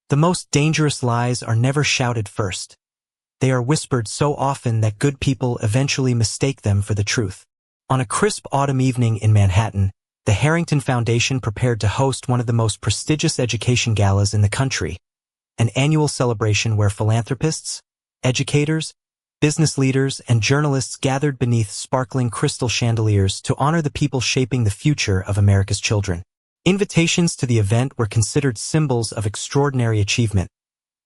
The most dangerous lies are never shouted first. They are whispered so often that good people eventually mistake them for the truth. On a crisp autumn evening in Manhattan, the Harrington Foundation prepared to host one of the most prestigious education galas in the country, an annual celebration where philanthropists, educators, business leaders, and journalists gathered beneath sparkling crystal chandeliers to honor the people shaping the future of America's children. Invitations to the event were considered symbols of extraordinary achievement,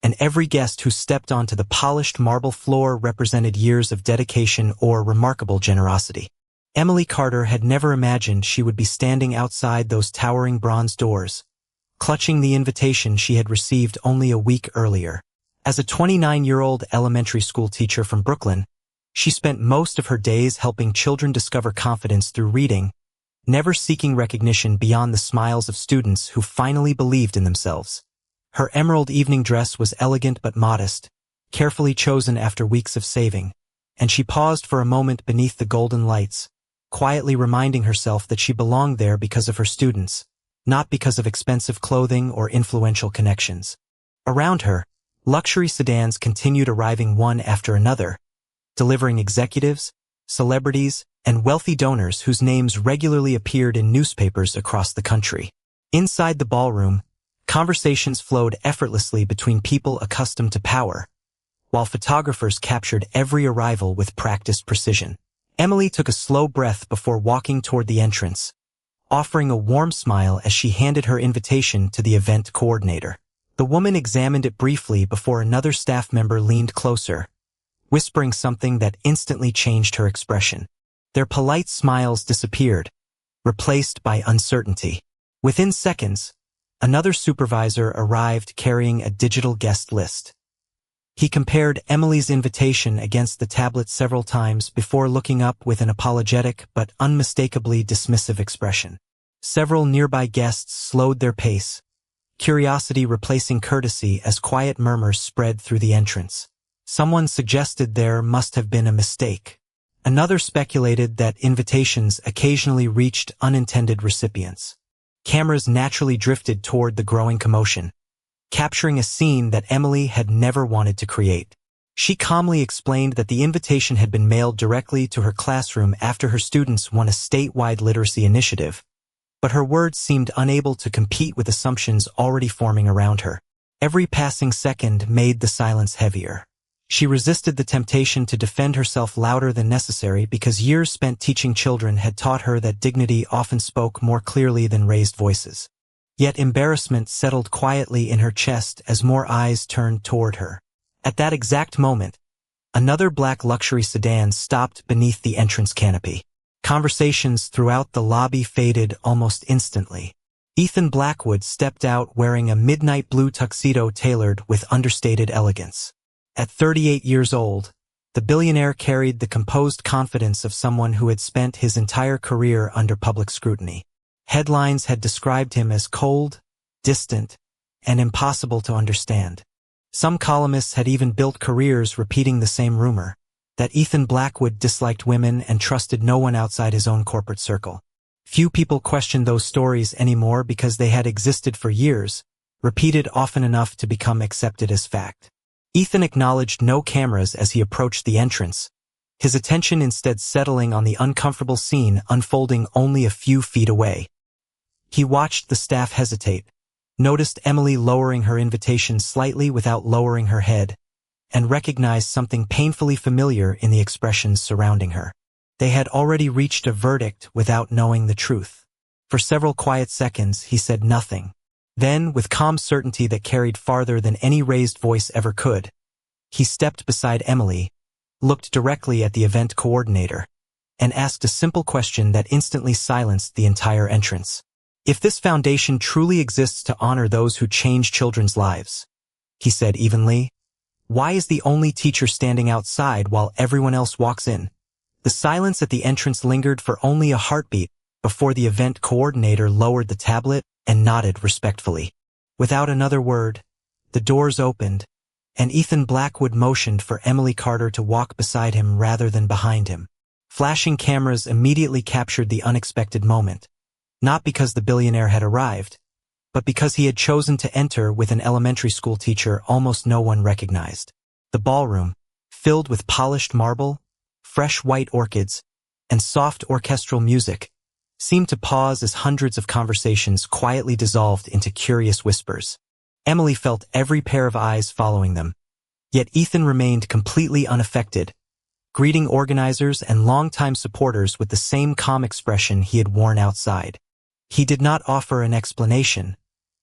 and every guest who stepped onto the polished marble floor represented years of dedication or remarkable generosity. Emily Carter had never imagined she would be standing outside those towering bronze doors, clutching the invitation she had received only a week earlier. As a 29-year-old elementary school teacher from Brooklyn, she spent most of her days helping children discover confidence through reading, never seeking recognition beyond the smiles of students who finally believed in themselves. Her emerald evening dress was elegant but modest, carefully chosen after weeks of saving, and she paused for a moment beneath the golden lights, quietly reminding herself that she belonged there because of her students, not because of expensive clothing or influential connections. Around her, luxury sedans continued arriving one after another, delivering executives, celebrities, and wealthy donors whose names regularly appeared in newspapers across the country. Inside the ballroom, conversations flowed effortlessly between people accustomed to power, while photographers captured every arrival with practiced precision. Emily took a slow breath before walking toward the entrance, offering a warm smile as she handed her invitation to the event coordinator. The woman examined it briefly before another staff member leaned closer, whispering something that instantly changed her expression. Their polite smiles disappeared, replaced by uncertainty. Within seconds, another supervisor arrived carrying a digital guest list. He compared Emily's invitation against the tablet several times before looking up with an apologetic but unmistakably dismissive expression. Several nearby guests slowed their pace, curiosity replacing courtesy as quiet murmurs spread through the entrance. Someone suggested there must have been a mistake. Another speculated that invitations occasionally reached unintended recipients. Cameras naturally drifted toward the growing commotion, capturing a scene that Emily had never wanted to create. She calmly explained that the invitation had been mailed directly to her classroom after her students won a statewide literacy initiative, but her words seemed unable to compete with assumptions already forming around her. Every passing second made the silence heavier. She resisted the temptation to defend herself louder than necessary because years spent teaching children had taught her that dignity often spoke more clearly than raised voices. Yet embarrassment settled quietly in her chest as more eyes turned toward her. At that exact moment, another black luxury sedan stopped beneath the entrance canopy. Conversations throughout the lobby faded almost instantly. Ethan Blackwood stepped out wearing a midnight blue tuxedo tailored with understated elegance. At 38 years old, the billionaire carried the composed confidence of someone who had spent his entire career under public scrutiny. Headlines had described him as cold, distant, and impossible to understand. Some columnists had even built careers repeating the same rumor, that Ethan Blackwood disliked women and trusted no one outside his own corporate circle. Few people questioned those stories anymore because they had existed for years, repeated often enough to become accepted as fact. Ethan acknowledged no cameras as he approached the entrance, his attention instead settling on the uncomfortable scene unfolding only a few feet away. He watched the staff hesitate, noticed Emily lowering her invitation slightly without lowering her head, and recognized something painfully familiar in the expressions surrounding her. They had already reached a verdict without knowing the truth. For several quiet seconds, he said nothing. Then, with calm certainty that carried farther than any raised voice ever could, he stepped beside Emily, looked directly at the event coordinator, and asked a simple question that instantly silenced the entire entrance. If this foundation truly exists to honor those who change children's lives, he said evenly, why is the only teacher standing outside while everyone else walks in? The silence at the entrance lingered for only a heartbeat before the event coordinator lowered the tablet and nodded respectfully. Without another word, the doors opened, and Ethan Blackwood motioned for Emily Carter to walk beside him rather than behind him. Flashing cameras immediately captured the unexpected moment, not because the billionaire had arrived, but because he had chosen to enter with an elementary school teacher almost no one recognized. The ballroom, filled with polished marble, fresh white orchids, and soft orchestral music, seemed to pause as hundreds of conversations quietly dissolved into curious whispers. Emily felt every pair of eyes following them, yet Ethan remained completely unaffected, greeting organizers and longtime supporters with the same calm expression he had worn outside. He did not offer an explanation,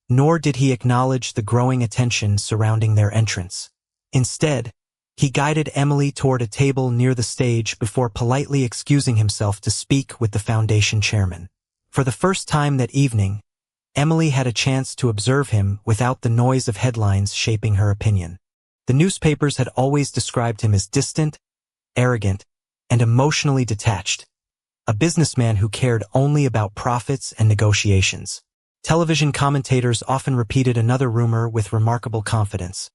nor did he acknowledge the growing attention surrounding their entrance. Instead, he guided Emily toward a table near the stage before politely excusing himself to speak with the foundation chairman. For the first time that evening, Emily had a chance to observe him without the noise of headlines shaping her opinion. The newspapers had always described him as distant, arrogant, and emotionally detached, a businessman who cared only about profits and negotiations. Television commentators often repeated another rumor with remarkable confidence,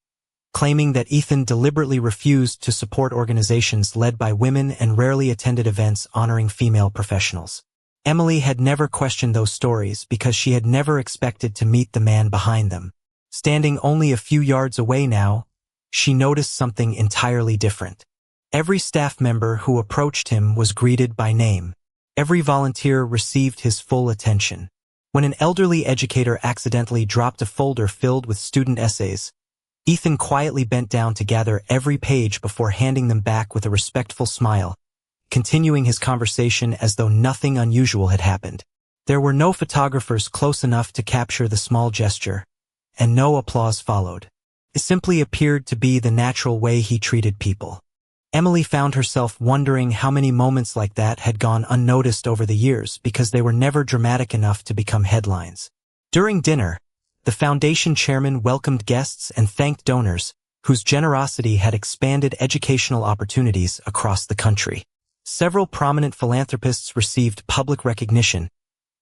claiming that Ethan deliberately refused to support organizations led by women and rarely attended events honoring female professionals. Emily had never questioned those stories because she had never expected to meet the man behind them. Standing only a few yards away now, she noticed something entirely different. Every staff member who approached him was greeted by name. Every volunteer received his full attention. When an elderly educator accidentally dropped a folder filled with student essays, Ethan quietly bent down to gather every page before handing them back with a respectful smile, continuing his conversation as though nothing unusual had happened. There were no photographers close enough to capture the small gesture, and no applause followed. It simply appeared to be the natural way he treated people. Emily found herself wondering how many moments like that had gone unnoticed over the years because they were never dramatic enough to become headlines. During dinner, the foundation chairman welcomed guests and thanked donors, whose generosity had expanded educational opportunities across the country. Several prominent philanthropists received public recognition,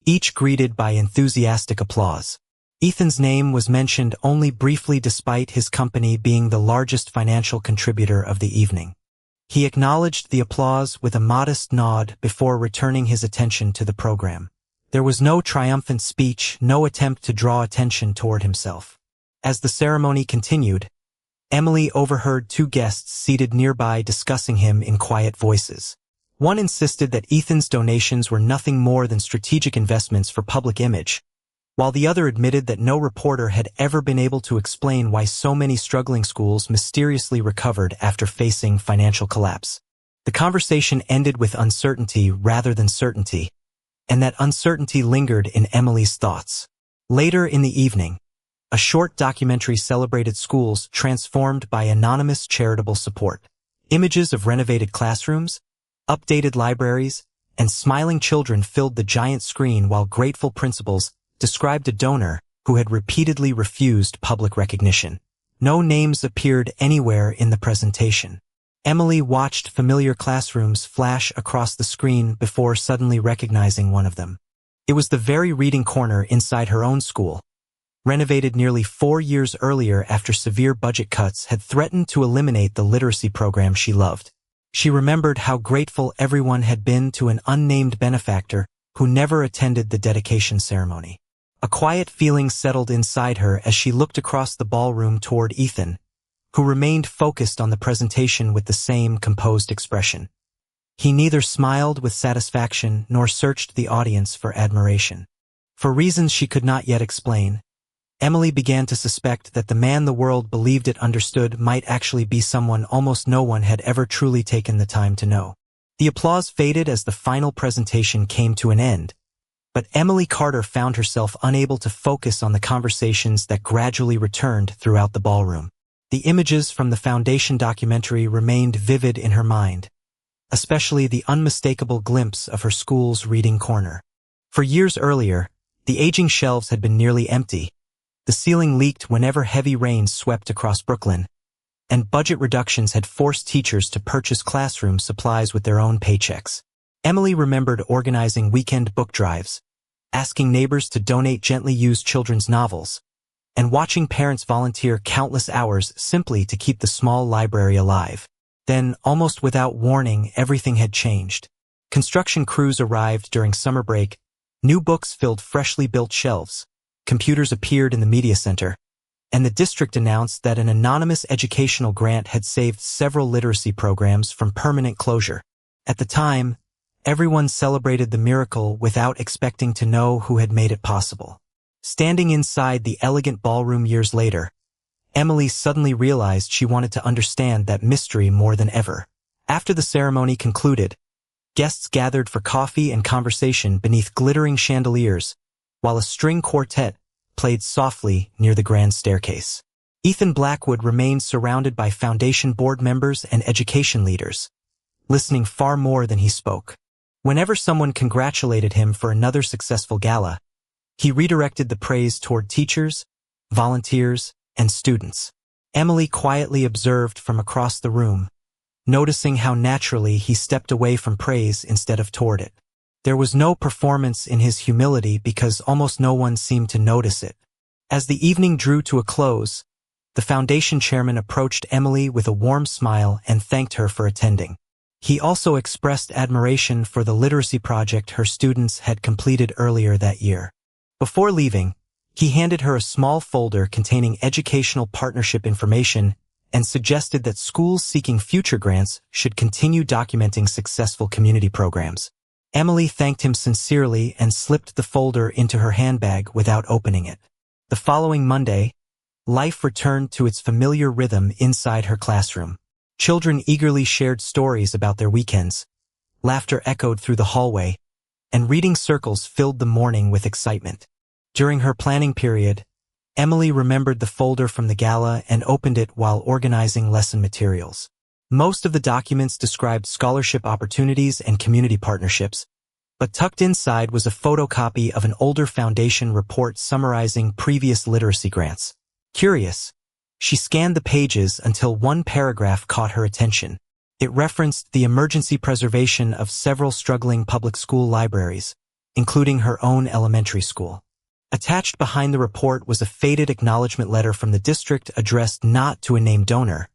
each greeted by enthusiastic applause. Ethan's name was mentioned only briefly despite his company being the largest financial contributor of the evening. He acknowledged the applause with a modest nod before returning his attention to the program. There was no triumphant speech, no attempt to draw attention toward himself. As the ceremony continued, Emily overheard two guests seated nearby discussing him in quiet voices. One insisted that Ethan's donations were nothing more than strategic investments for public image, while the other admitted that no reporter had ever been able to explain why so many struggling schools mysteriously recovered after facing financial collapse. The conversation ended with uncertainty rather than certainty, and that uncertainty lingered in Emily's thoughts. Later in the evening, a short documentary celebrated schools transformed by anonymous charitable support. Images of renovated classrooms, updated libraries, and smiling children filled the giant screen while grateful principals described a donor who had repeatedly refused public recognition. No names appeared anywhere in the presentation. Emily watched familiar classrooms flash across the screen before suddenly recognizing one of them. It was the very reading corner inside her own school, renovated nearly 4 years earlier after severe budget cuts had threatened to eliminate the literacy program she loved. She remembered how grateful everyone had been to an unnamed benefactor who never attended the dedication ceremony. A quiet feeling settled inside her as she looked across the ballroom toward Ethan, who remained focused on the presentation with the same composed expression. He neither smiled with satisfaction nor searched the audience for admiration. For reasons she could not yet explain, Emily began to suspect that the man the world believed it understood might actually be someone almost no one had ever truly taken the time to know. The applause faded as the final presentation came to an end, but Emily Carter found herself unable to focus on the conversations that gradually returned throughout the ballroom. The images from the foundation documentary remained vivid in her mind, especially the unmistakable glimpse of her school's reading corner. For years earlier, the aging shelves had been nearly empty, the ceiling leaked whenever heavy rains swept across Brooklyn, and budget reductions had forced teachers to purchase classroom supplies with their own paychecks. Emily remembered organizing weekend book drives, asking neighbors to donate gently used children's novels, and watching parents volunteer countless hours simply to keep the small library alive. Then, almost without warning, everything had changed. Construction crews arrived during summer break, new books filled freshly built shelves, computers appeared in the media center, and the district announced that an anonymous educational grant had saved several literacy programs from permanent closure. At the time, everyone celebrated the miracle without expecting to know who had made it possible. Standing inside the elegant ballroom years later, Emily suddenly realized she wanted to understand that mystery more than ever. After the ceremony concluded, guests gathered for coffee and conversation beneath glittering chandeliers, while a string quartet played softly near the grand staircase. Ethan Blackwood remained surrounded by foundation board members and education leaders, listening far more than he spoke. Whenever someone congratulated him for another successful gala, he redirected the praise toward teachers, volunteers, and students. Emily quietly observed from across the room, noticing how naturally he stepped away from praise instead of toward it. There was no performance in his humility because almost no one seemed to notice it. As the evening drew to a close, the foundation chairman approached Emily with a warm smile and thanked her for attending. He also expressed admiration for the literacy project her students had completed earlier that year. Before leaving, he handed her a small folder containing educational partnership information and suggested that schools seeking future grants should continue documenting successful community programs. Emily thanked him sincerely and slipped the folder into her handbag without opening it. The following Monday, life returned to its familiar rhythm inside her classroom. Children eagerly shared stories about their weekends, laughter echoed through the hallway, and reading circles filled the morning with excitement. During her planning period, Emily remembered the folder from the gala and opened it while organizing lesson materials. Most of the documents described scholarship opportunities and community partnerships, but tucked inside was a photocopy of an older foundation report summarizing previous literacy grants. Curious, she scanned the pages until one paragraph caught her attention. It referenced the emergency preservation of several struggling public school libraries, including her own elementary school. Attached behind the report was a faded acknowledgement letter from the district addressed not to a named donor,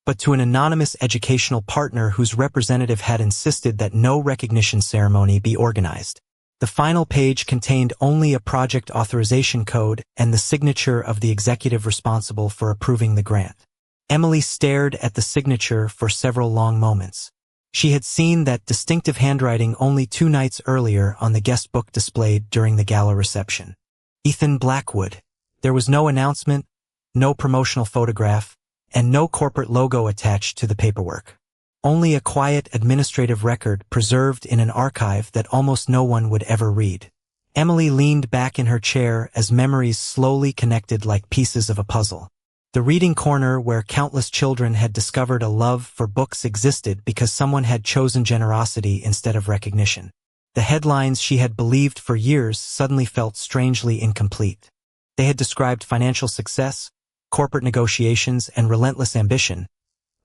but to an anonymous educational partner whose representative had insisted that no recognition ceremony be organized. The final page contained only a project authorization code and the signature of the executive responsible for approving the grant. Emily stared at the signature for several long moments. She had seen that distinctive handwriting only 2 nights earlier on the guest book displayed during the gala reception. Ethan Blackwood. There was no announcement, no promotional photograph, and no corporate logo attached to the paperwork. Only a quiet administrative record preserved in an archive that almost no one would ever read. Emily leaned back in her chair as memories slowly connected like pieces of a puzzle. The reading corner where countless children had discovered a love for books existed because someone had chosen generosity instead of recognition. The headlines she had believed for years suddenly felt strangely incomplete. They had described financial success, corporate negotiations, and relentless ambition,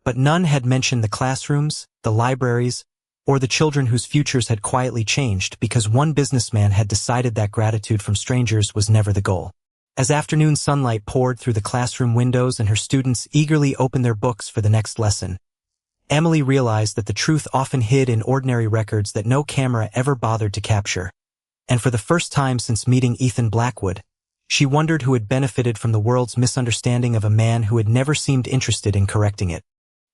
but none had mentioned the classrooms, the libraries, or the children whose futures had quietly changed because one businessman had decided that gratitude from strangers was never the goal. As afternoon sunlight poured through the classroom windows and her students eagerly opened their books for the next lesson, Emily realized that the truth often hid in ordinary records that no camera ever bothered to capture. And for the first time since meeting Ethan Blackwood, she wondered who had benefited from the world's misunderstanding of a man who had never seemed interested in correcting it.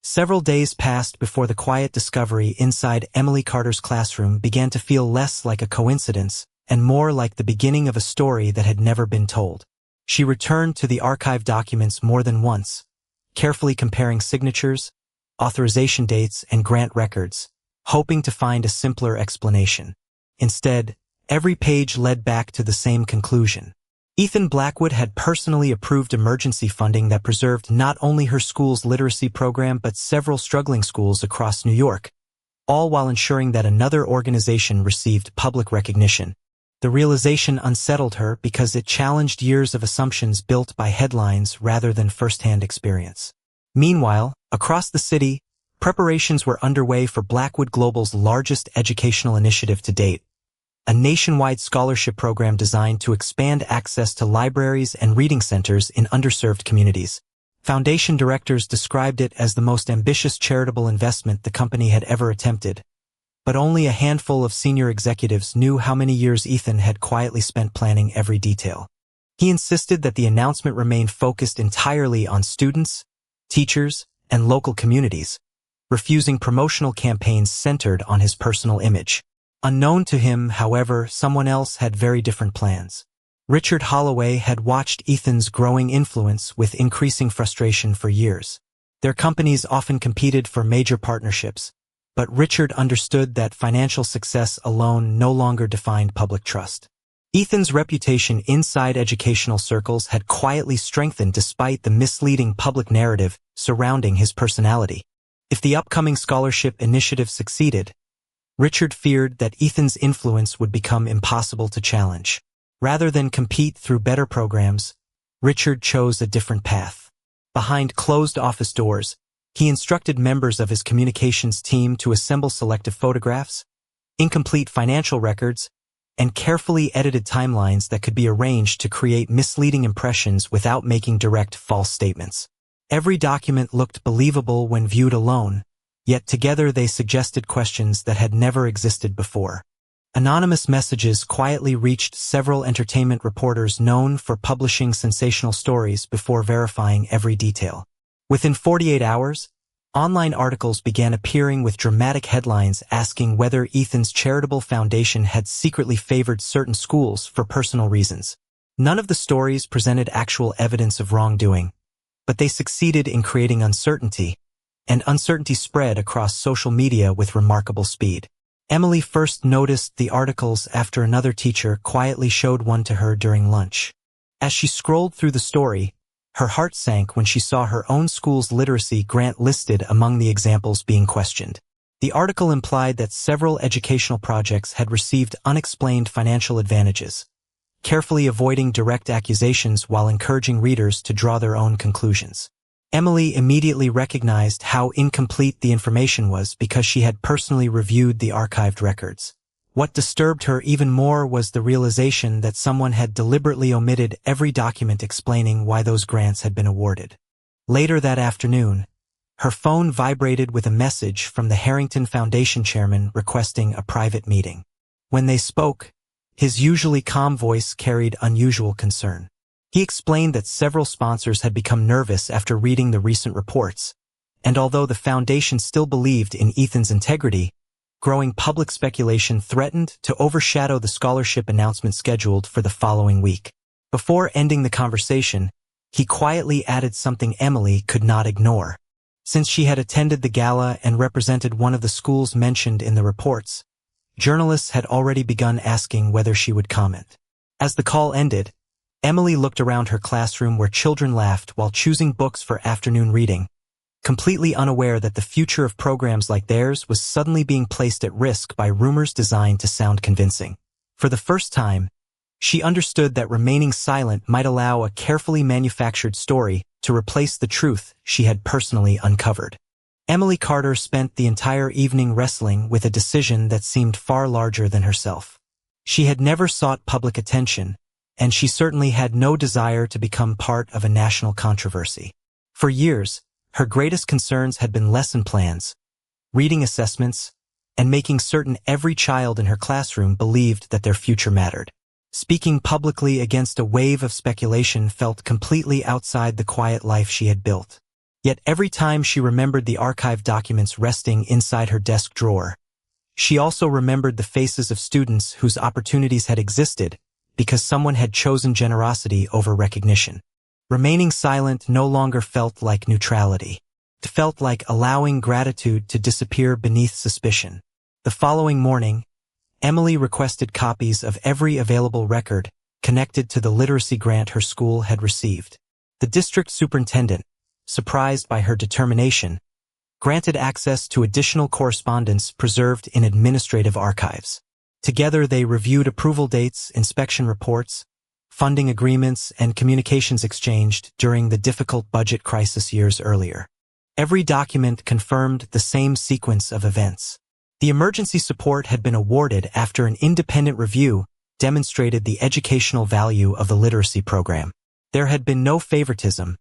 Several days passed before the quiet discovery inside Emily Carter's classroom began to feel less like a coincidence and more like the beginning of a story that had never been told. She returned to the archive documents more than once, carefully comparing signatures, authorization dates, and grant records, hoping to find a simpler explanation. Instead, every page led back to the same conclusion. Ethan Blackwood had personally approved emergency funding that preserved not only her school's literacy program but several struggling schools across New York, all while ensuring that another organization received public recognition. The realization unsettled her because it challenged years of assumptions built by headlines rather than first-hand experience. Meanwhile, across the city, preparations were underway for Blackwood Global's largest educational initiative to date, a nationwide scholarship program designed to expand access to libraries and reading centers in underserved communities. Foundation directors described it as the most ambitious charitable investment the company had ever attempted, but only a handful of senior executives knew how many years Ethan had quietly spent planning every detail. He insisted that the announcement remain focused entirely on students, teachers, and local communities, refusing promotional campaigns centered on his personal image. Unknown to him, however, someone else had very different plans. Richard Holloway had watched Ethan's growing influence with increasing frustration for years. Their companies often competed for major partnerships, but Richard understood that financial success alone no longer defined public trust. Ethan's reputation inside educational circles had quietly strengthened despite the misleading public narrative surrounding his personality. If the upcoming scholarship initiative succeeded, Richard feared that Ethan's influence would become impossible to challenge. Rather than compete through better programs, Richard chose a different path. Behind closed office doors, he instructed members of his communications team to assemble selective photographs, incomplete financial records, and carefully edited timelines that could be arranged to create misleading impressions without making direct false statements. Every document looked believable when viewed alone, yet together they suggested questions that had never existed before. Anonymous messages quietly reached several entertainment reporters known for publishing sensational stories before verifying every detail. Within 48 hours, online articles began appearing with dramatic headlines asking whether Ethan's charitable foundation had secretly favored certain schools for personal reasons. None of the stories presented actual evidence of wrongdoing, but they succeeded in creating uncertainty, and uncertainty spread across social media with remarkable speed. Emily first noticed the articles after another teacher quietly showed one to her during lunch. As she scrolled through the story, her heart sank when she saw her own school's literacy grant listed among the examples being questioned. The article implied that several educational projects had received unexplained financial advantages, carefully avoiding direct accusations while encouraging readers to draw their own conclusions. Emily immediately recognized how incomplete the information was because she had personally reviewed the archived records. What disturbed her even more was the realization that someone had deliberately omitted every document explaining why those grants had been awarded. Later that afternoon, her phone vibrated with a message from the Harrington Foundation chairman requesting a private meeting. When they spoke, his usually calm voice carried unusual concern. He explained that several sponsors had become nervous after reading the recent reports, and although the foundation still believed in Ethan's integrity, growing public speculation threatened to overshadow the scholarship announcement scheduled for the following week. Before ending the conversation, he quietly added something Emily could not ignore. Since she had attended the gala and represented one of the schools mentioned in the reports, journalists had already begun asking whether she would comment. As the call ended, Emily looked around her classroom where children laughed while choosing books for afternoon reading, completely unaware that the future of programs like theirs was suddenly being placed at risk by rumors designed to sound convincing. For the first time, she understood that remaining silent might allow a carefully manufactured story to replace the truth she had personally uncovered. Emily Carter spent the entire evening wrestling with a decision that seemed far larger than herself. She had never sought public attention, and she certainly had no desire to become part of a national controversy. For years, her greatest concerns had been lesson plans, reading assessments, and making certain every child in her classroom believed that their future mattered. Speaking publicly against a wave of speculation felt completely outside the quiet life she had built. Yet every time she remembered the archived documents resting inside her desk drawer, she also remembered the faces of students whose opportunities had existed because someone had chosen generosity over recognition. Remaining silent no longer felt like neutrality. It felt like allowing gratitude to disappear beneath suspicion. The following morning, Emily requested copies of every available record connected to the literacy grant her school had received. The district superintendent, surprised by her determination, granted access to additional correspondence preserved in administrative archives. Together they reviewed approval dates, inspection reports, funding agreements, and communications exchanged during the difficult budget crisis years earlier. Every document confirmed the same sequence of events. The emergency support had been awarded after an independent review demonstrated the educational value of the literacy program. There had been no favoritism,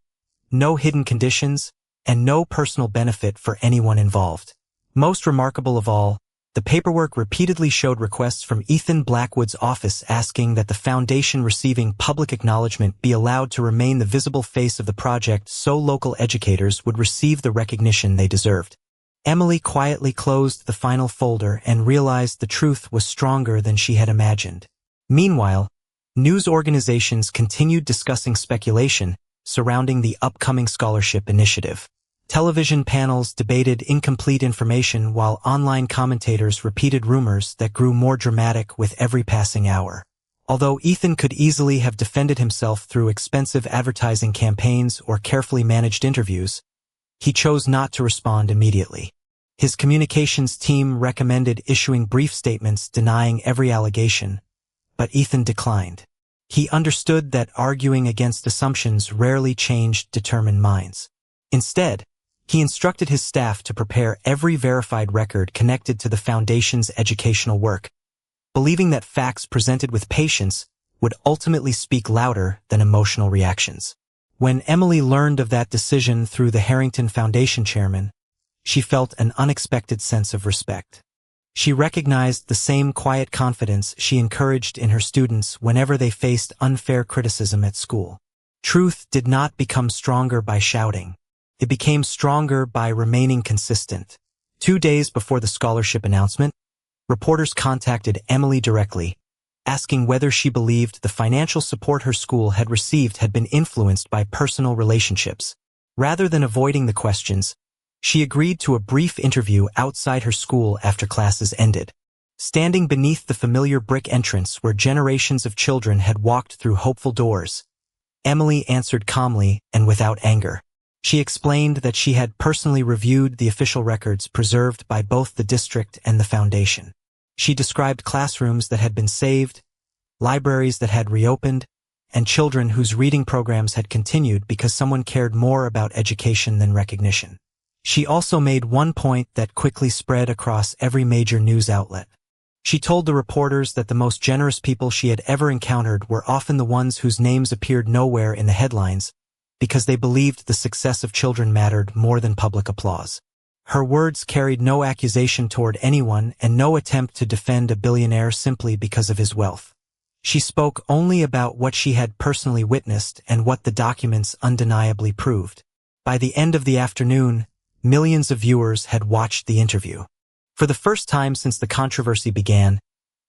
no hidden conditions, and no personal benefit for anyone involved. Most remarkable of all, The paperwork repeatedly showed requests from Ethan Blackwood's office asking that the foundation receiving public acknowledgement be allowed to remain the visible face of the project so local educators would receive the recognition they deserved. Emily quietly closed the final folder and realized the truth was stronger than she had imagined. Meanwhile, news organizations continued discussing speculation surrounding the upcoming scholarship initiative. Television panels debated incomplete information while online commentators repeated rumors that grew more dramatic with every passing hour. Although Ethan could easily have defended himself through expensive advertising campaigns or carefully managed interviews, he chose not to respond immediately. His communications team recommended issuing brief statements denying every allegation, but Ethan declined. He understood that arguing against assumptions rarely changed determined minds. Instead, he instructed his staff to prepare every verified record connected to the foundation's educational work, believing that facts presented with patience would ultimately speak louder than emotional reactions. When Emily learned of that decision through the Harrington Foundation chairman, she felt an unexpected sense of respect. She recognized the same quiet confidence she encouraged in her students whenever they faced unfair criticism at school. Truth did not become stronger by shouting. It became stronger by remaining consistent. 2 days before the scholarship announcement, reporters contacted Emily directly, asking whether she believed the financial support her school had received had been influenced by personal relationships. Rather than avoiding the questions, she agreed to a brief interview outside her school after classes ended. Standing beneath the familiar brick entrance where generations of children had walked through hopeful doors, Emily answered calmly and without anger. She explained that she had personally reviewed the official records preserved by both the district and the foundation. She described classrooms that had been saved, libraries that had reopened, and children whose reading programs had continued because someone cared more about education than recognition. She also made one point that quickly spread across every major news outlet. She told the reporters that the most generous people she had ever encountered were often the ones whose names appeared nowhere in the headlines, because they believed the success of children mattered more than public applause. Her words carried no accusation toward anyone and no attempt to defend a billionaire simply because of his wealth. She spoke only about what she had personally witnessed and what the documents undeniably proved. By the end of the afternoon, millions of viewers had watched the interview. For the first time since the controversy began,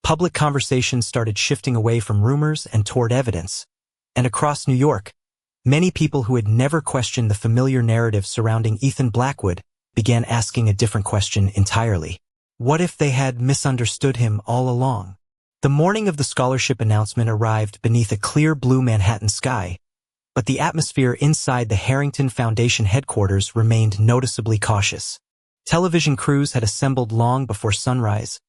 public conversation started shifting away from rumors and toward evidence. And across New York, many people who had never questioned the familiar narrative surrounding Ethan Blackwood began asking a different question entirely. What if they had misunderstood him all along? The morning of the scholarship announcement arrived beneath a clear blue Manhattan sky, but the atmosphere inside the Harrington Foundation headquarters remained noticeably cautious. Television crews had assembled long before sunrise,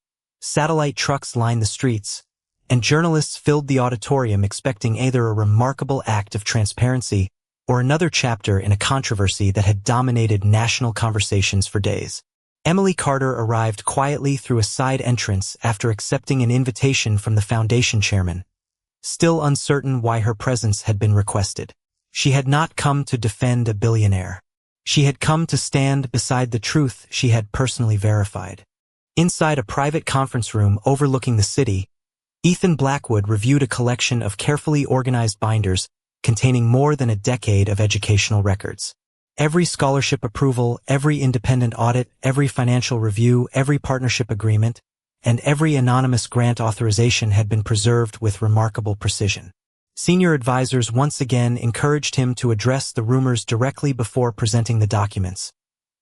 satellite trucks lined the streets, and journalists filled the auditorium expecting either a remarkable act of transparency or another chapter in a controversy that had dominated national conversations for days. Emily Carter arrived quietly through a side entrance after accepting an invitation from the foundation chairman, still uncertain why her presence had been requested. She had not come to defend a billionaire. She had come to stand beside the truth she had personally verified. Inside a private conference room overlooking the city, Ethan Blackwood reviewed a collection of carefully organized binders containing more than a decade of educational records. Every scholarship approval, every independent audit, every financial review, every partnership agreement, and every anonymous grant authorization had been preserved with remarkable precision. Senior advisors once again encouraged him to address the rumors directly before presenting the documents,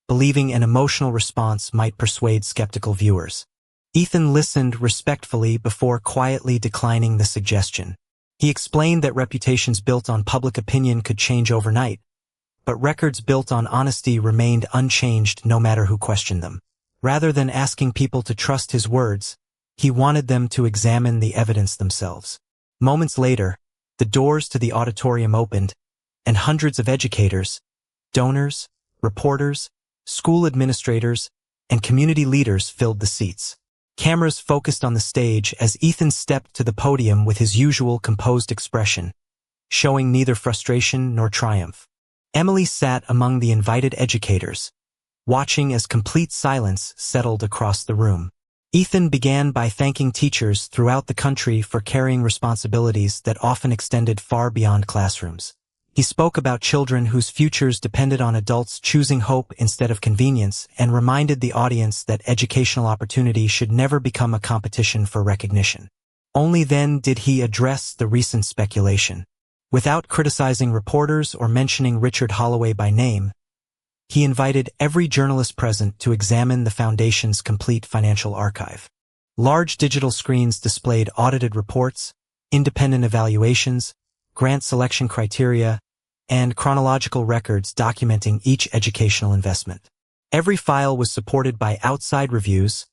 believing an emotional response might persuade skeptical viewers. Ethan listened respectfully before quietly declining the suggestion. He explained that reputations built on public opinion could change overnight, but records built on honesty remained unchanged no matter who questioned them. Rather than asking people to trust his words, he wanted them to examine the evidence themselves. Moments later, the doors to the auditorium opened, and hundreds of educators, donors, reporters, school administrators, and community leaders filled the seats. Cameras focused on the stage as Ethan stepped to the podium with his usual composed expression, showing neither frustration nor triumph. Emily sat among the invited educators, watching as complete silence settled across the room. Ethan began by thanking teachers throughout the country for carrying responsibilities that often extended far beyond classrooms. He spoke about children whose futures depended on adults choosing hope instead of convenience and reminded the audience that educational opportunity should never become a competition for recognition. Only then did he address the recent speculation. Without criticizing reporters or mentioning Richard Holloway by name, he invited every journalist present to examine the Foundation's complete financial archive. Large digital screens displayed audited reports, independent evaluations, grant selection criteria, and chronological records documenting each educational investment. Every file was supported by outside reviews,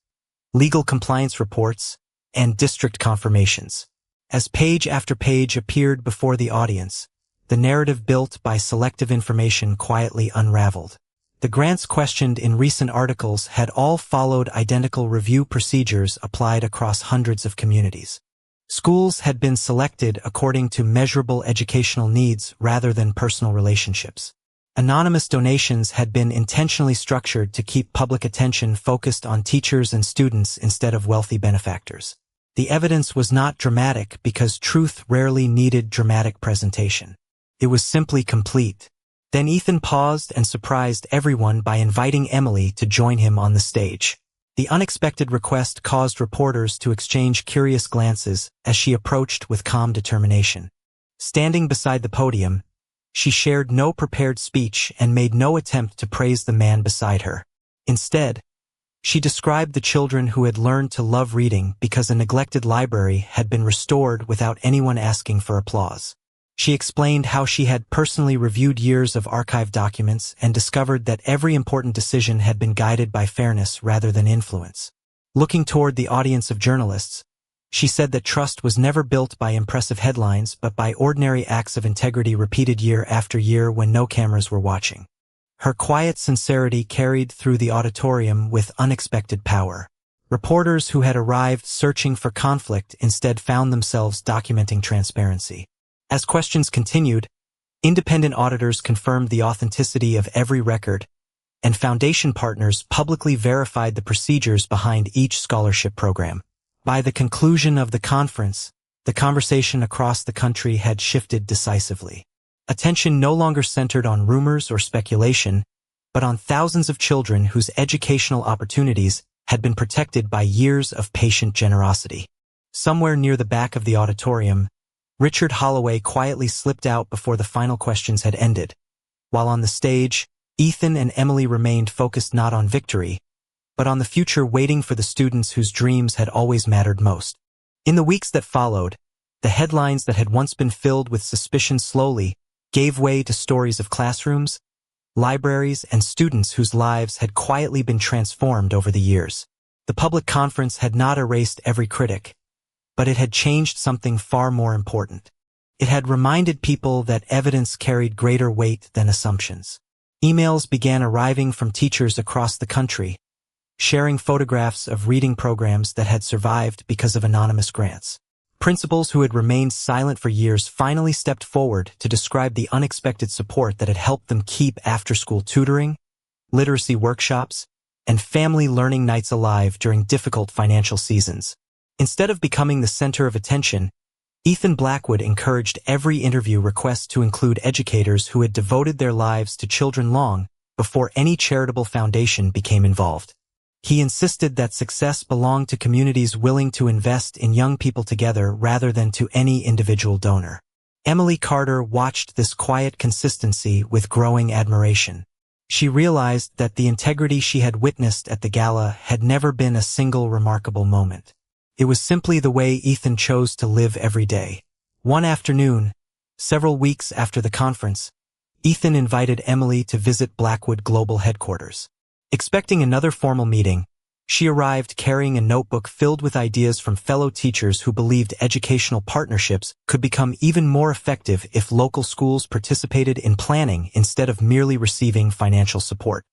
legal compliance reports, and district confirmations. As page after page appeared before the audience, the narrative built by selective information quietly unraveled. The grants questioned in recent articles had all followed identical review procedures applied across hundreds of communities. Schools had been selected according to measurable educational needs rather than personal relationships. Anonymous donations had been intentionally structured to keep public attention focused on teachers and students instead of wealthy benefactors. The evidence was not dramatic because truth rarely needed dramatic presentation. It was simply complete. Then Ethan paused and surprised everyone by inviting Emily to join him on the stage. The unexpected request caused reporters to exchange curious glances as she approached with calm determination. Standing beside the podium, she shared no prepared speech and made no attempt to praise the man beside her. Instead, she described the children who had learned to love reading because a neglected library had been restored without anyone asking for applause. She explained how she had personally reviewed years of archive documents and discovered that every important decision had been guided by fairness rather than influence. Looking toward the audience of journalists, she said that trust was never built by impressive headlines but by ordinary acts of integrity repeated year after year when no cameras were watching. Her quiet sincerity carried through the auditorium with unexpected power. Reporters who had arrived searching for conflict instead found themselves documenting transparency. As questions continued, independent auditors confirmed the authenticity of every record, and foundation partners publicly verified the procedures behind each scholarship program. By the conclusion of the conference, the conversation across the country had shifted decisively. Attention no longer centered on rumors or speculation, but on thousands of children whose educational opportunities had been protected by years of patient generosity. Somewhere near the back of the auditorium, Richard Holloway quietly slipped out before the final questions had ended. While on the stage, Ethan and Emily remained focused not on victory, but on the future waiting for the students whose dreams had always mattered most. In the weeks that followed, the headlines that had once been filled with suspicion slowly gave way to stories of classrooms, libraries, and students whose lives had quietly been transformed over the years. The public conference had not erased every critic, but it had changed something far more important. It had reminded people that evidence carried greater weight than assumptions. Emails began arriving from teachers across the country, sharing photographs of reading programs that had survived because of anonymous grants. Principals who had remained silent for years finally stepped forward to describe the unexpected support that had helped them keep after-school tutoring, literacy workshops, and family learning nights alive during difficult financial seasons. Instead of becoming the center of attention, Ethan Blackwood encouraged every interview request to include educators who had devoted their lives to children long before any charitable foundation became involved. He insisted that success belonged to communities willing to invest in young people together rather than to any individual donor. Emily Carter watched this quiet consistency with growing admiration. She realized that the integrity she had witnessed at the gala had never been a single remarkable moment. It was simply the way Ethan chose to live every day. One afternoon, several weeks after the conference, Ethan invited Emily to visit Blackwood Global headquarters. Expecting another formal meeting, she arrived carrying a notebook filled with ideas from fellow teachers who believed educational partnerships could become even more effective if local schools participated in planning instead of merely receiving financial support.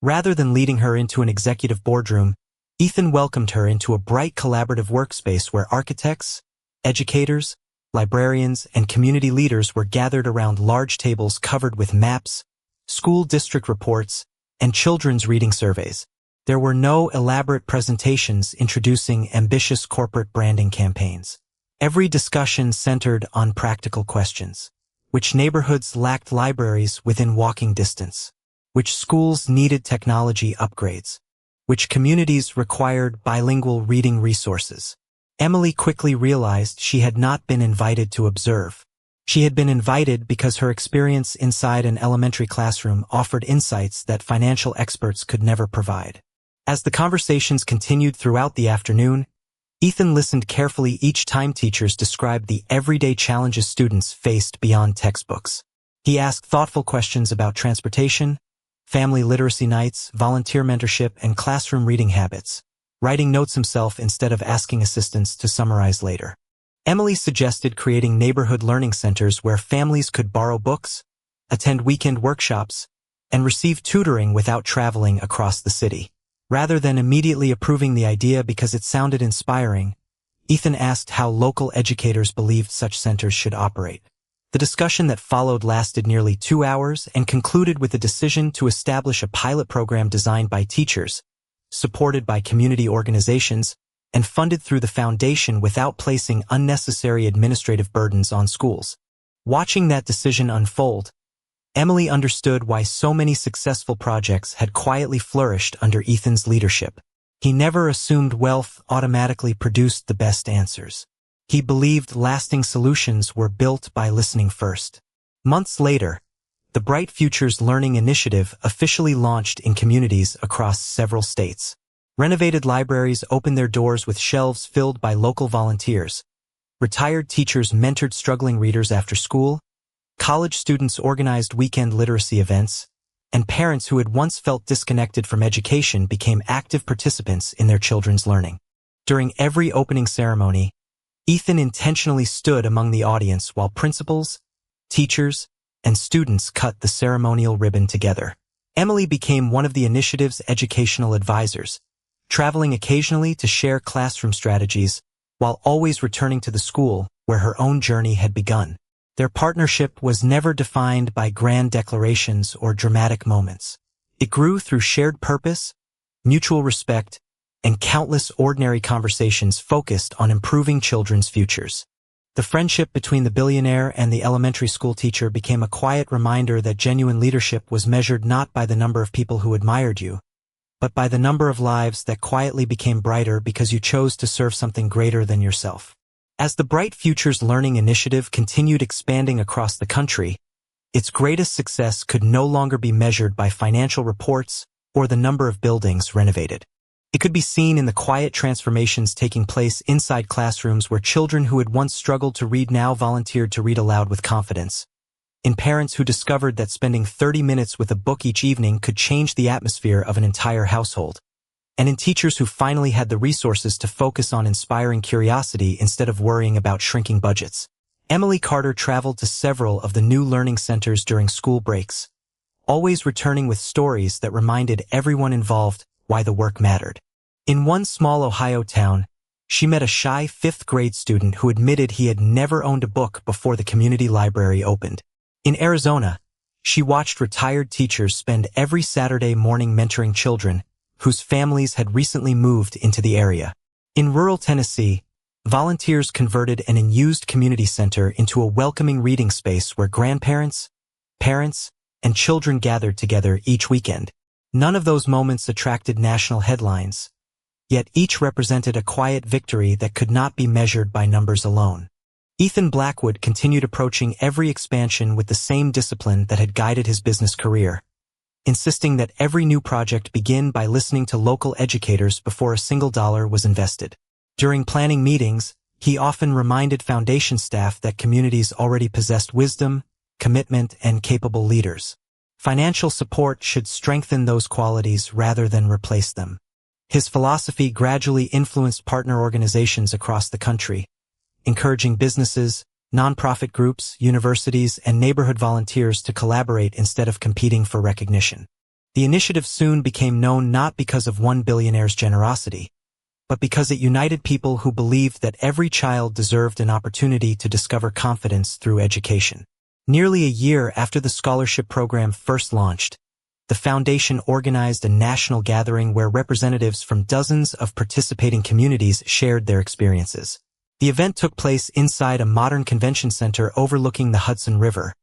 Rather than leading her into an executive boardroom, Ethan welcomed her into a bright collaborative workspace where architects, educators, librarians, and community leaders were gathered around large tables covered with maps, school district reports, and children's reading surveys. There were no elaborate presentations introducing ambitious corporate branding campaigns. Every discussion centered on practical questions. Which neighborhoods lacked libraries within walking distance? Which schools needed technology upgrades? Which communities required bilingual reading resources? Emily quickly realized she had not been invited to observe. She had been invited because her experience inside an elementary classroom offered insights that financial experts could never provide. As the conversations continued throughout the afternoon, Ethan listened carefully each time teachers described the everyday challenges students faced beyond textbooks. He asked thoughtful questions about transportation, family literacy nights, volunteer mentorship, and classroom reading habits, writing notes himself instead of asking assistants to summarize later. Emily suggested creating neighborhood learning centers where families could borrow books, attend weekend workshops, and receive tutoring without traveling across the city. Rather than immediately approving the idea because it sounded inspiring, Ethan asked how local educators believed such centers should operate. The discussion that followed lasted nearly 2 hours and concluded with a decision to establish a pilot program designed by teachers, supported by community organizations, and funded through the foundation without placing unnecessary administrative burdens on schools. Watching that decision unfold, Emily understood why so many successful projects had quietly flourished under Ethan's leadership. He never assumed wealth automatically produced the best answers. He believed lasting solutions were built by listening first. Months later, the Bright Futures Learning Initiative officially launched in communities across several states. Renovated libraries opened their doors with shelves filled by local volunteers. Retired teachers mentored struggling readers after school. College students organized weekend literacy events, and parents who had once felt disconnected from education became active participants in their children's learning. During every opening ceremony, Ethan intentionally stood among the audience while principals, teachers, and students cut the ceremonial ribbon together. Emily became one of the initiative's educational advisors, traveling occasionally to share classroom strategies while always returning to the school where her own journey had begun. Their partnership was never defined by grand declarations or dramatic moments. It grew through shared purpose, mutual respect, and countless ordinary conversations focused on improving children's futures. The friendship between the billionaire and the elementary school teacher became a quiet reminder that genuine leadership was measured not by the number of people who admired you, but by the number of lives that quietly became brighter because you chose to serve something greater than yourself. As the Bright Futures Learning Initiative continued expanding across the country, its greatest success could no longer be measured by financial reports or the number of buildings renovated. It could be seen in the quiet transformations taking place inside classrooms where children who had once struggled to read now volunteered to read aloud with confidence, in parents who discovered that spending 30 minutes with a book each evening could change the atmosphere of an entire household, and in teachers who finally had the resources to focus on inspiring curiosity instead of worrying about shrinking budgets. Emily Carter traveled to several of the new learning centers during school breaks, always returning with stories that reminded everyone involved why the work mattered. In one small Ohio town, she met a shy 5th-grade student who admitted he had never owned a book before the community library opened. In Arizona, she watched retired teachers spend every Saturday morning mentoring children whose families had recently moved into the area. In rural Tennessee, volunteers converted an unused community center into a welcoming reading space where grandparents, parents, and children gathered together each weekend. None of those moments attracted national headlines, yet each represented a quiet victory that could not be measured by numbers alone. Ethan Blackwood continued approaching every expansion with the same discipline that had guided his business career, insisting that every new project begin by listening to local educators before a single dollar was invested. During planning meetings, he often reminded foundation staff that communities already possessed wisdom, commitment, and capable leaders. Financial support should strengthen those qualities rather than replace them. His philosophy gradually influenced partner organizations across the country, encouraging businesses, nonprofit groups, universities, and neighborhood volunteers to collaborate instead of competing for recognition. The initiative soon became known not because of one billionaire's generosity, but because it united people who believed that every child deserved an opportunity to discover confidence through education. Nearly a year after the scholarship program first launched, the foundation organized a national gathering where representatives from dozens of participating communities shared their experiences. The event took place inside a modern convention center overlooking the Hudson River,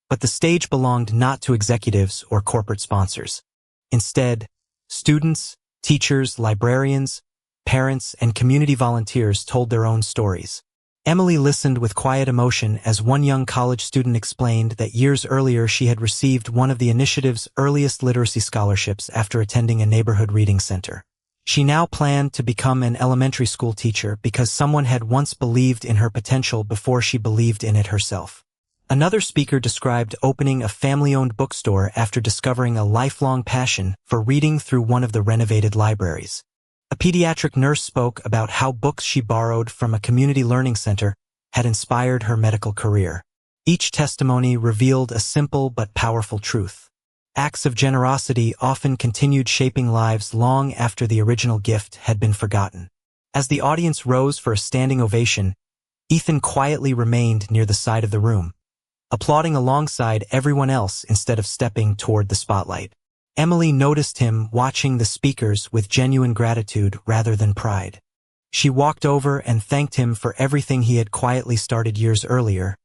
but the stage belonged not to executives or corporate sponsors. Instead, students, teachers, librarians, parents, and community volunteers told their own stories. Emily listened with quiet emotion as one young college student explained that years earlier she had received one of the initiative's earliest literacy scholarships after attending a neighborhood reading center. She now planned to become an elementary school teacher because someone had once believed in her potential before she believed in it herself. Another speaker described opening a family-owned bookstore after discovering a lifelong passion for reading through one of the renovated libraries. A pediatric nurse spoke about how books she borrowed from a community learning center had inspired her medical career. Each testimony revealed a simple but powerful truth. Acts of generosity often continued shaping lives long after the original gift had been forgotten. As the audience rose for a standing ovation, Ethan quietly remained near the side of the room, applauding alongside everyone else instead of stepping toward the spotlight. Emily noticed him watching the speakers with genuine gratitude rather than pride. She walked over and thanked him for everything he had quietly started years earlier,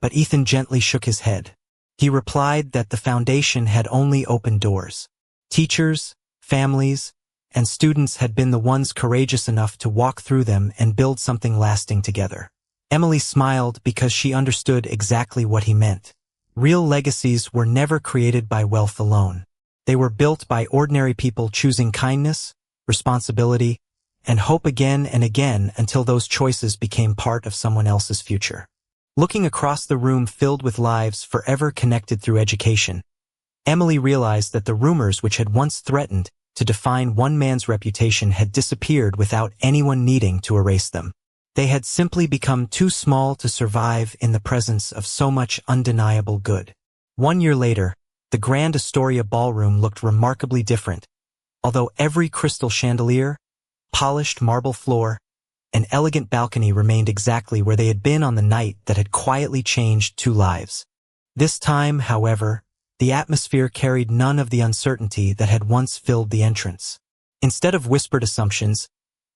but Ethan gently shook his head. He replied that the foundation had only opened doors. Teachers, families, and students had been the ones courageous enough to walk through them and build something lasting together. Emily smiled because she understood exactly what he meant. Real legacies were never created by wealth alone. They were built by ordinary people choosing kindness, responsibility, and hope again and again until those choices became part of someone else's future. Looking across the room filled with lives forever connected through education, Emily realized that the rumors which had once threatened to define one man's reputation had disappeared without anyone needing to erase them. They had simply become too small to survive in the presence of so much undeniable good. 1 year later, the Grand Astoria Ballroom looked remarkably different, although every crystal chandelier, polished marble floor, and elegant balcony remained exactly where they had been on the night that had quietly changed 2 lives. This time, however, the atmosphere carried none of the uncertainty that had once filled the entrance. Instead of whispered assumptions,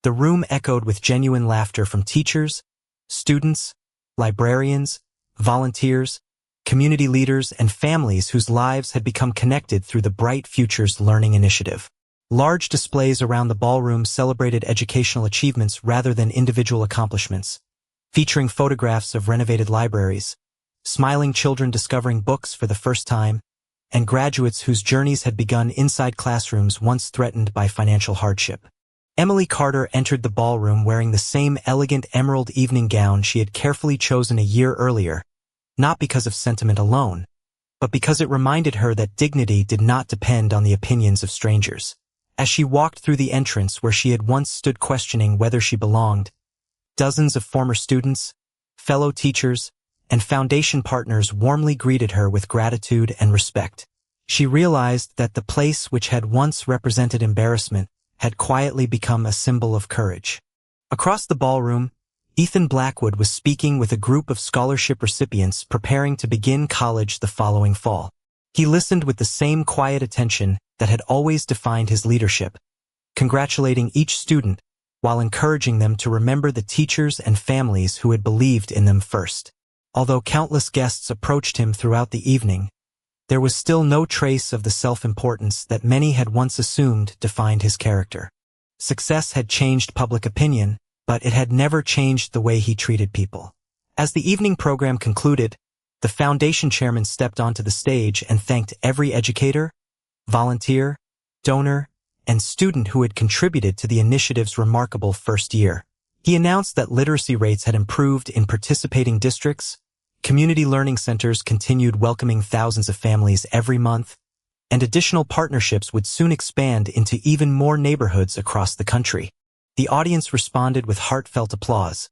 the room echoed with genuine laughter from teachers, students, librarians, volunteers, community leaders, and families whose lives had become connected through the Bright Futures Learning Initiative. Large displays around the ballroom celebrated educational achievements rather than individual accomplishments, featuring photographs of renovated libraries, smiling children discovering books for the first time, and graduates whose journeys had begun inside classrooms once threatened by financial hardship. Emily Carter entered the ballroom wearing the same elegant emerald evening gown she had carefully chosen a year earlier, not because of sentiment alone, but because it reminded her that dignity did not depend on the opinions of strangers. As she walked through the entrance where she had once stood questioning whether she belonged, dozens of former students, fellow teachers, and foundation partners warmly greeted her with gratitude and respect. She realized that the place which had once represented embarrassment had quietly become a symbol of courage. Across the ballroom, Ethan Blackwood was speaking with a group of scholarship recipients preparing to begin college the following fall. He listened with the same quiet attention that had always defined his leadership, congratulating each student while encouraging them to remember the teachers and families who had believed in them first. Although countless guests approached him throughout the evening, there was still no trace of the self-importance that many had once assumed defined his character. Success had changed public opinion, but it had never changed the way he treated people. As the evening program concluded, the foundation chairman stepped onto the stage and thanked every educator, volunteer, donor, and student who had contributed to the initiative's remarkable first year. He announced that literacy rates had improved in participating districts, community learning centers continued welcoming thousands of families every month, and additional partnerships would soon expand into even more neighborhoods across the country. The audience responded with heartfelt applause,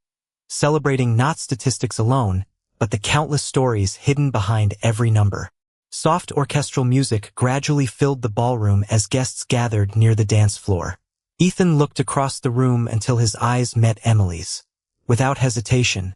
celebrating not statistics alone, but the countless stories hidden behind every number. Soft orchestral music gradually filled the ballroom as guests gathered near the dance floor. Ethan looked across the room until his eyes met Emily's. Without hesitation,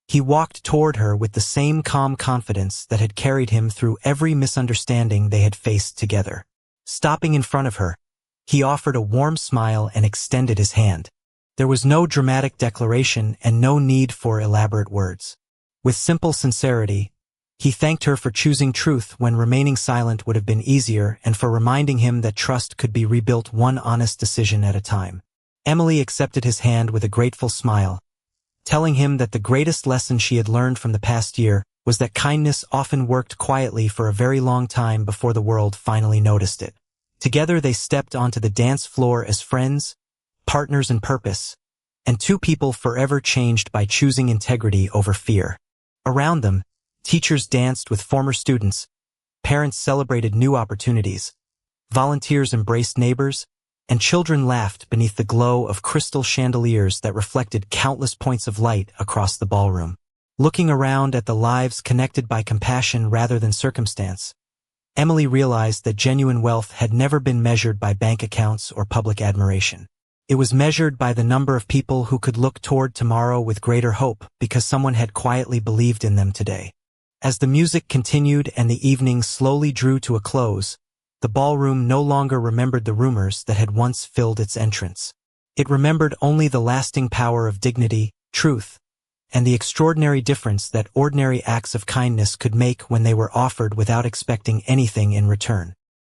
He walked toward her with the same calm confidence that had carried him through every misunderstanding they had faced together. Stopping in front of her, he offered a warm smile and extended his hand. There was no dramatic declaration and no need for elaborate words. With simple sincerity, he thanked her for choosing truth when remaining silent would have been easier and for reminding him that trust could be rebuilt one honest decision at a time. Emily accepted his hand with a grateful smile, telling him that the greatest lesson she had learned from the past year was that kindness often worked quietly for a very long time before the world finally noticed it. Together they stepped onto the dance floor as friends, partners in purpose, and two people forever changed by choosing integrity over fear. Around them, teachers danced with former students, parents celebrated new opportunities, volunteers embraced neighbors, and children laughed beneath the glow of crystal chandeliers that reflected countless points of light across the ballroom. Looking around at the lives connected by compassion rather than circumstance, Emily realized that genuine wealth had never been measured by bank accounts or public admiration. It was measured by the number of people who could look toward tomorrow with greater hope because someone had quietly believed in them today. As the music continued and the evening slowly drew to a close, the ballroom no longer remembered the rumors that had once filled its entrance. It remembered only the lasting power of dignity, truth, and the extraordinary difference that ordinary acts of kindness could make when they were offered without expecting anything in return.